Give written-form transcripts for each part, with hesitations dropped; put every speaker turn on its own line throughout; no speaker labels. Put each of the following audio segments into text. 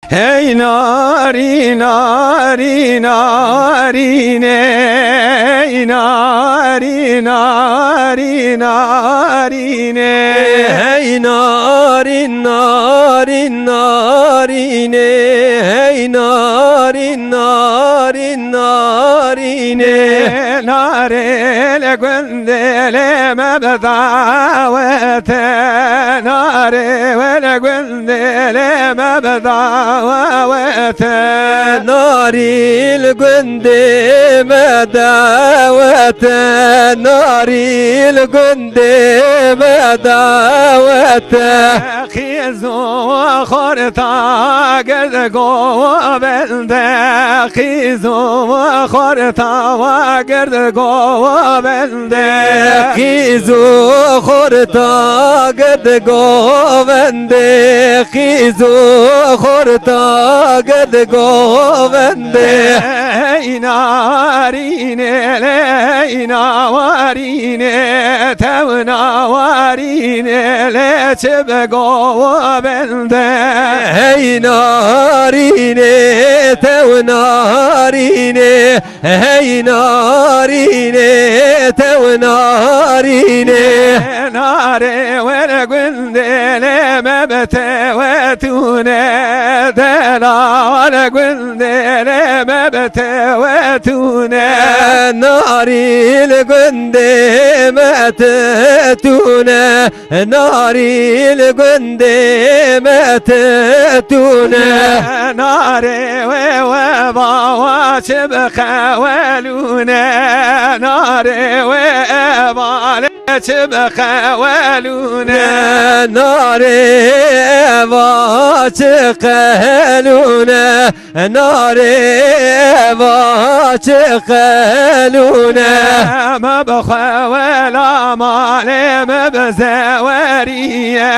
Hey nari nari narine, nari nari narine.
Hey narin narin narine, hey narin narin narine.
Narele gündele mebdavete, narele gündele mebdavete.
Naril gündeme davete, naril gündeme davete.
Khizu khorta ged govende, khizu khorta ged govende.
Khizu khorta ged govende, khizu khorta ged govende.
Ey narine ey navarine tevna varine leçebe govende.
Hey narine tev narine, hey narine tev narine.
Nare vere gündele mebete ve tune dela vere gündele mebete ve tune.
Naril gündemet tune, naril gündemet tune.
Nare ve bava çebke velune, nare ve bale çebke velune.
Nare vaçıkelune, nare vaçıkelune.
مبخى ولا مالي مبزورية،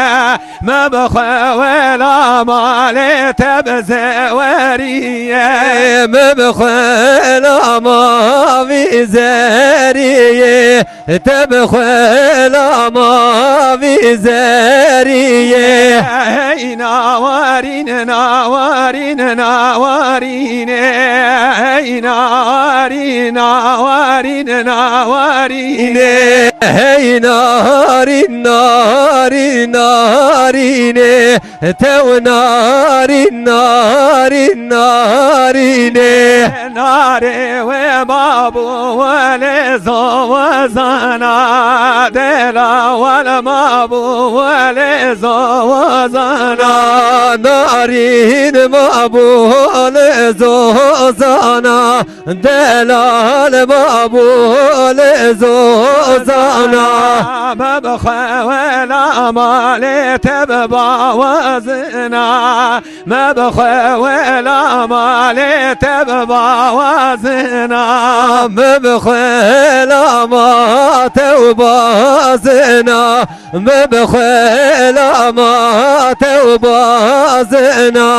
مبخى ولا مالي تبزورية.
مبخل ما في زارية، تبخل ما في زارية.
هي نوارين نوارين نوارين، هي نوارين نوارين نوارين.
هي ناري ناري ناريني، تو ناري ناري ناريني.
ناري وبابو ولزوزنا دلا ولا مابو ولزوزنا.
نارين مابول زوزانا، دلال مابول زوزانا.
مبخى ولا مالي تببا وزنا، مبخى ولا مالي تببا وزنا.
مبخل ما توبازنا، مبخل ما توبازنا.